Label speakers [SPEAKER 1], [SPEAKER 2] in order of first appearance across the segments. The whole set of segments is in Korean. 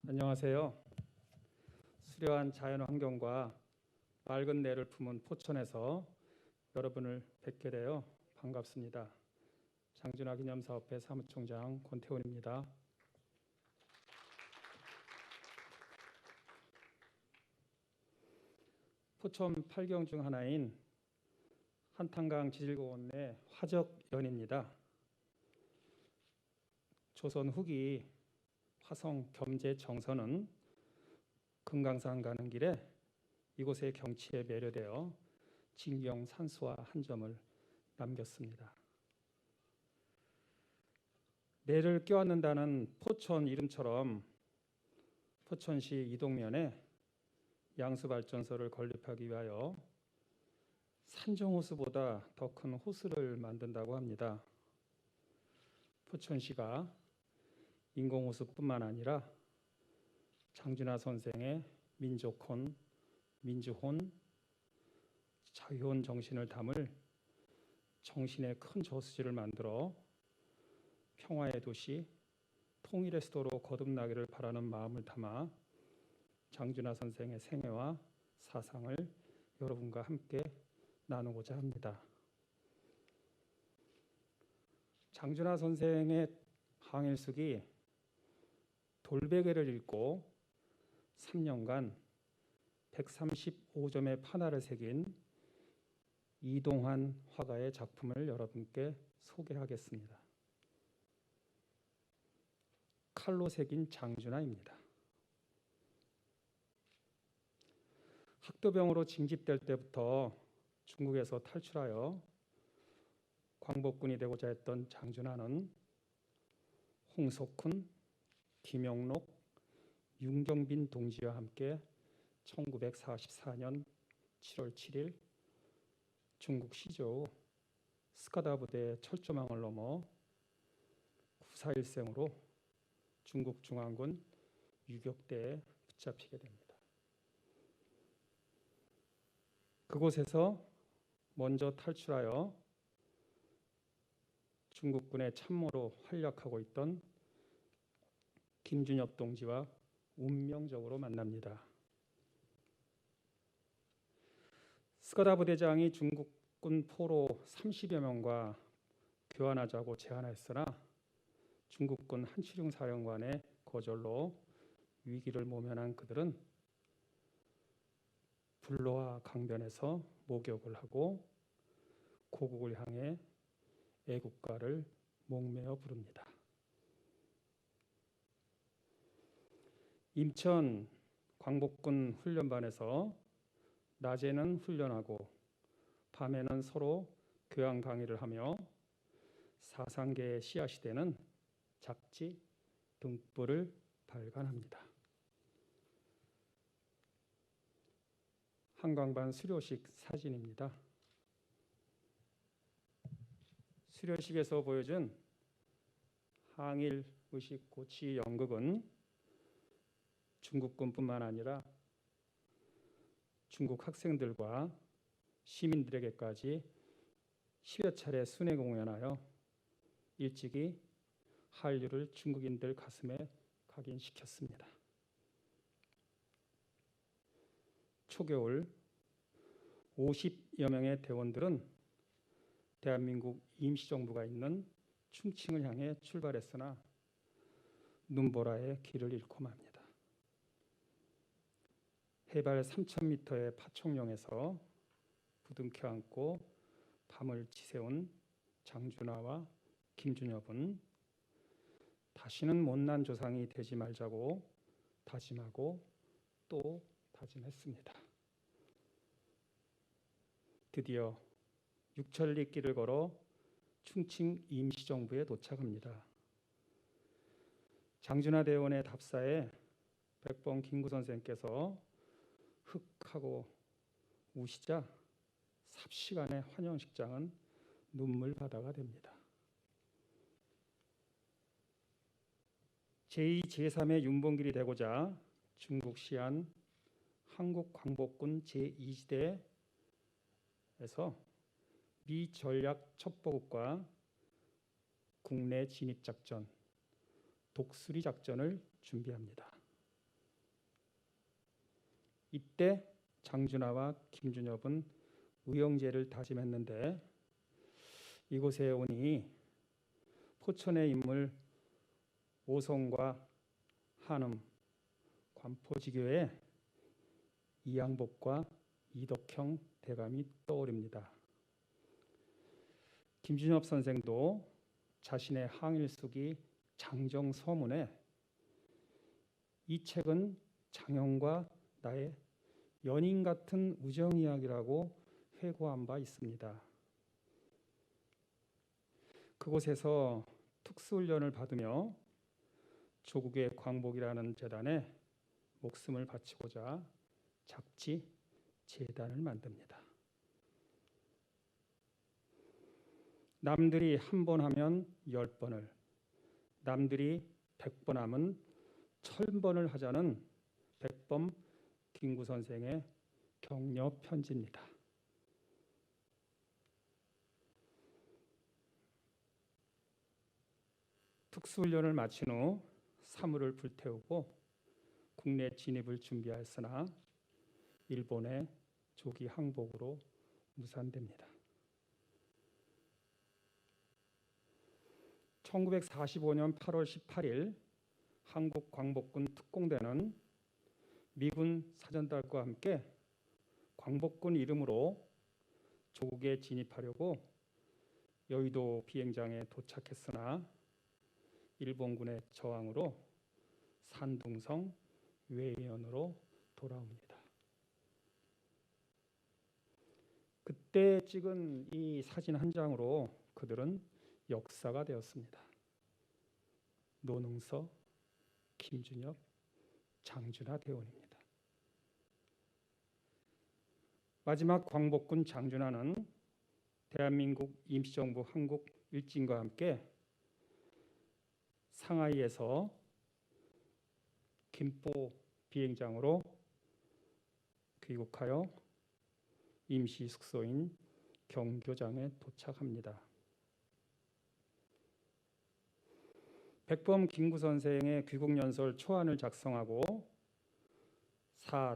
[SPEAKER 1] 안녕하세요. 수려한 자연환경과 맑은 내를 품은 포천에서 여러분을 뵙게 되어 반갑습니다. 장준하 기념사업회 사무총장 권태훈입니다. 포천 8경 중 하나인 한탄강 지질공원 내 화적연입니다. 조선 후기 화성 겸재 정선은 금강산 가는 길에 이곳의 경치에 매료되어 진경 산수와 한 점을 남겼습니다. 내를 껴안는다는 포천 이름처럼 포천시 이동면에 양수발전소를 건립하기 위하여 산정호수보다 더 큰 호수를 만든다고 합니다. 포천시가 인공호수뿐만 아니라 장준하 선생의 민족혼, 민주혼, 자유혼 정신을 담을 정신의 큰 저수지를 만들어 평화의 도시, 통일의 수도로 거듭나기를 바라는 마음을 담아 장준하 선생의 생애와 사상을 여러분과 함께 나누고자 합니다. 장준하 선생의 항일숙이 돌베개를 읽고 3년간 135점의 판화를 새긴 이동환 화가의 작품을 여러분께 소개하겠습니다. 칼로 새긴 장준하입니다. 학도병으로 징집될 때부터 중국에서 탈출하여 광복군이 되고자 했던 장준하는 홍석훈, 김영록, 윤경빈 동지와 함께 1944년 7월 7일 중국 시저우 스카다 부대의 철조망을 넘어 9.4일생으로 중국 중앙군 유격대에 붙잡히게 됩니다. 그곳에서 먼저 탈출하여 중국군의 참모로 활약하고 있던 김준엽 동지와 운명적으로 만납니다. 스카다 부대장이 중국군 포로 30여 명과 교환하자고 제안했으나 중국군 한치룡 사령관의 거절로 위기를 모면한 그들은 불로와 강변에서 목욕을 하고 고국을 향해 애국가를 목매어 부릅니다. 인천 광복군 훈련반에서 낮에는 훈련하고 밤에는 서로 교양 강의를 하며 사상계의 씨앗이 되는 작지 등불을 발간합니다. 한강반 수료식 사진입니다. 수료식에서 보여준 항일 의식 고치 연극은 중국군뿐만 아니라 중국 학생들과 시민들에게까지 10여 차례 순회 공연하여 일찍이 한류를 중국인들 가슴에 각인시켰습니다. 초겨울 50여 명의 대원들은 대한민국 임시정부가 있는 충칭을 향해 출발했으나 눈보라의 길을 잃고 맙니다. 해발 3,000m의 파총령에서 부둥켜 안고 밤을 지새운 장준하와 김준엽은 다시는 못난 조상이 되지 말자고 다짐하고 또 다짐했습니다. 드디어 육천리 길을 걸어 충칭 임시정부에 도착합니다. 장준하 대원의 답사에 백범 김구 선생께서 흑하고 우시자 삽시간의 환영식장은 눈물바다가 됩니다. 제2, 제3의 윤봉길이 되고자 중국 시안 한국광복군 제2지대에서 미 전략 첩보국과 국내 진입작전, 독수리 작전을 준비합니다. 이때 장준하와 김준엽은 의형제를 다짐했는데 이곳에 오니 포천의 인물 오성과 한음, 관포지교의 이양복과 이덕형 대감이 떠오릅니다. 김준엽 선생도 자신의 항일수기 장정서문에 이 책은 장형과 나의 연인 같은 우정 이야기라고 회고한 바 있습니다. 그곳에서 특수훈련을 받으며 조국의 광복이라는 재단에 목숨을 바치고자 작지 재단을 만듭니다. 남들이 한 번 하면 10번을, 남들이 100번 하면 1000번을 하자는 백범 김구 선생의 격려 편지입니다. 특수훈련을 마친 후 사물을 불태우고 국내 진입을 준비하였으나 일본의 조기 항복으로 무산됩니다. 1945년 8월 18일 한국 광복군 특공대는 미군 사전단과 함께 광복군 이름으로 조국에 진입하려고 여의도 비행장에 도착했으나 일본군의 저항으로 산둥성 외연으로 돌아옵니다. 그때 찍은 이 사진 한 장으로 그들은 역사가 되었습니다. 노능서, 김준엽, 장준하 대원입니다. 마지막 광복군 장준하는 대한민국 임시정부 한국 일진과 함께 상하이에서 김포 비행장으로 귀국하여 임시 숙소인 경교장에 도착합니다. 백범 김구 선생의 귀국연설 초안을 작성하고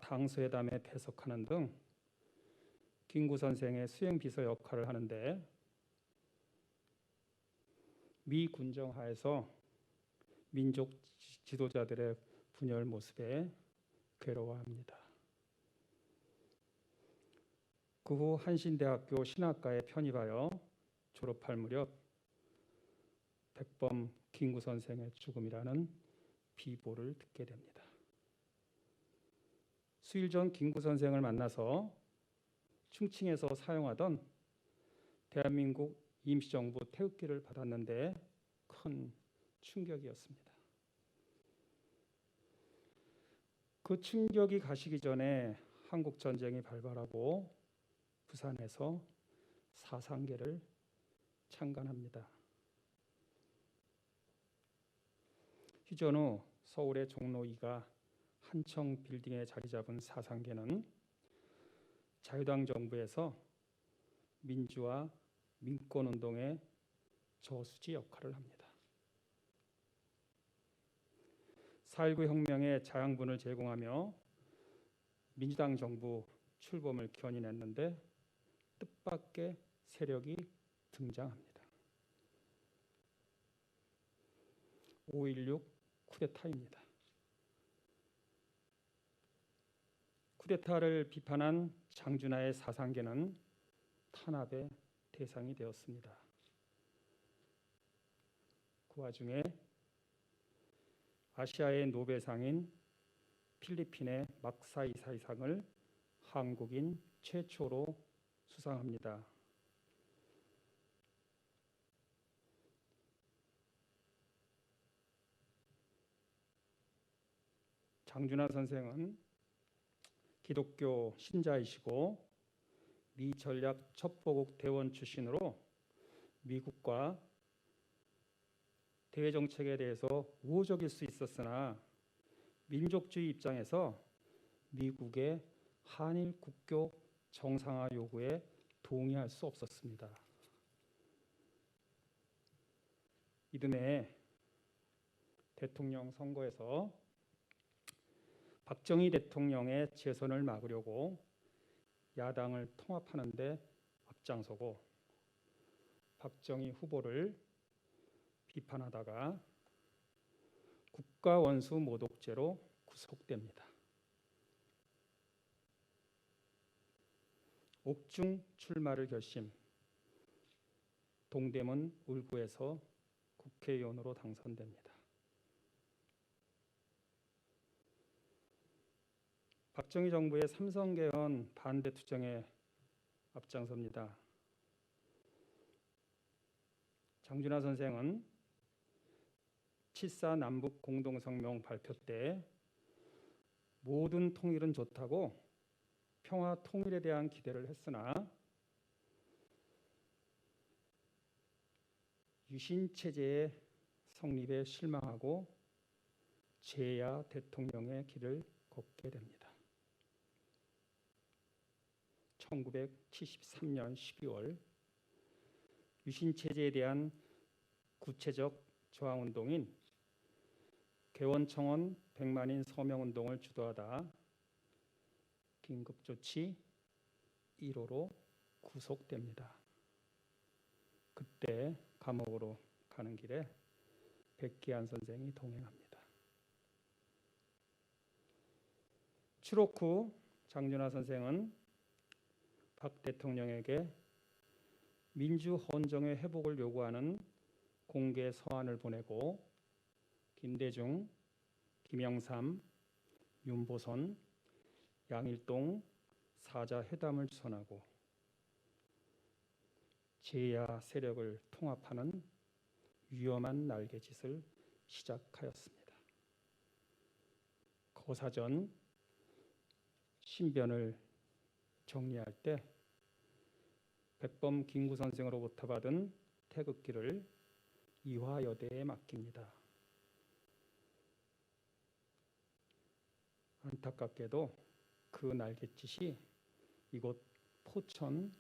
[SPEAKER 1] 당서회담에 배석하는 등 김구 선생의 수행비서 역할을 하는데 미 군정하에서 민족 지도자들의 분열 모습에 괴로워합니다. 그 후 한신대학교 신학과에 편입하여 졸업할 무렵 백범 김구 선생의 죽음이라는 비보를 듣게 됩니다. 수일 전 김구 선생을 만나서 충칭에서 사용하던 대한민국 임시정부 태극기를 받았는데 큰 충격이었습니다. 그 충격이 가시기 전에 한국 전쟁이 발발하고 부산에서 사상계를 창간합니다. 휴전 후 서울의 종로 2가 한청 빌딩에 자리 잡은 사상계는 자유당 정부에서 민주화, 민권운동의 저수지 역할을 합니다. 4.19 혁명의 자양분을 제공하며 민주당 정부 출범을 견인했는데 뜻밖의 세력이 등장합니다. 5.16 쿠데타입니다. 쿠데타를 비판한 장준하의 사상계는 탄압의 대상이 되었습니다. 그 와중에 아시아의 노벨상인 필리핀의 막사이사이상을 한국인 최초로 수상합니다. 장준하 선생은 기독교 신자이시고 미 전략 첩보국 대원 출신으로 미국과 대외 정책에 대해서 우호적일 수 있었으나 민족주의 입장에서 미국의 한일 국교 정상화 요구에 동의할 수 없었습니다. 이듬해 대통령 선거에서 박정희 대통령의 재선을 막으려고 야당을 통합하는 데 앞장서고 박정희 후보를 비판하다가 국가원수 모독죄로 구속됩니다. 옥중 출마를 결심, 동대문 울구에서 국회의원으로 당선됩니다. 박정희 정부의 삼성개헌 반대 투쟁에 앞장섭니다. 장준하 선생은 7.4 남북 공동성명 발표 때 모든 통일은 좋다고 평화 통일에 대한 기대를 했으나 유신체제의 성립에 실망하고 재야 대통령의 길을 걷게 됩니다. 1973년 12월 유신체제에 대한 구체적 저항운동인 개원청원 100만인 서명운동을 주도하다 긴급조치 1호로 구속됩니다. 그때 감옥으로 가는 길에 백기환 선생이 동행합니다. 추록 후 장준하 선생은 박 대통령에게 민주헌정의 회복을 요구하는 공개 서한을 보내고 김대중, 김영삼, 윤보선, 양일동 사자 회담을 주선하고 재야 세력을 통합하는 위험한 날개짓을 시작하였습니다. 거사전 신변을 정리할 때 백범 김구 선생으로부터 받은 태극기를 이화여대에 맡깁니다. 안타깝게도 그 날갯짓이 이곳 포천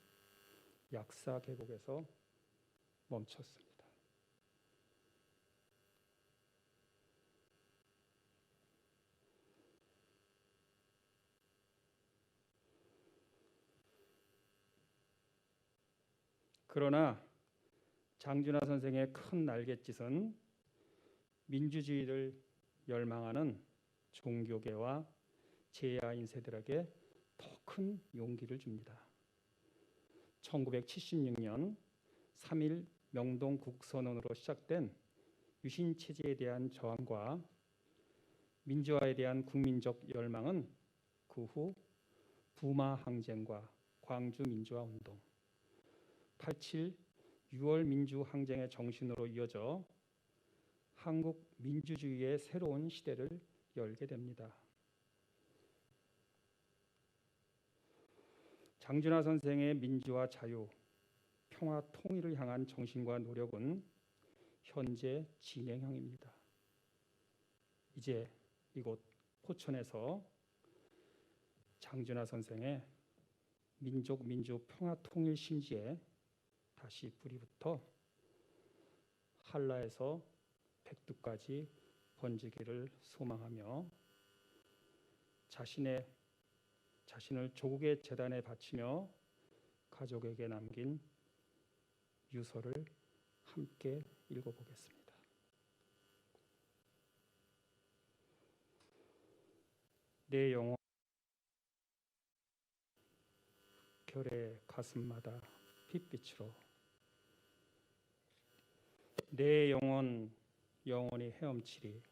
[SPEAKER 1] 약사 계곡에서 멈췄습니다. 그러나 장준하 선생의 큰 날갯짓은 민주주의를 열망하는 종교계와 재야 인세들에게 더 큰 용기를 줍니다. 1976년 3.1 명동 국선언으로 시작된 유신체제에 대한 저항과 민주화에 대한 국민적 열망은 그 후 부마 항쟁과 광주 민주화 운동, 87 6월 민주 항쟁의 정신으로 이어져 한국 민주주의의 새로운 시대를 열게 됩니다. 장준하 선생의 민주화 자유, 평화 통일을 향한 정신과 노력은 현재 진행형입니다. 이제 이곳 포천에서 장준하 선생의 민족 민주 평화 통일 심지에 다시 불이 붙어 한라에서 백두까지 번지기를 소망하며 자신을 조국의 재단에 바치며 가족에게 남긴 유서를 함께 읽어보겠습니다. 내 영혼 결의 가슴마다 핏빛으로 내 영혼 영원히 헤엄치리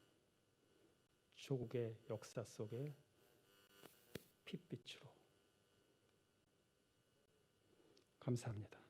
[SPEAKER 1] 조국의 역사 속에 핏빛으로. 감사합니다.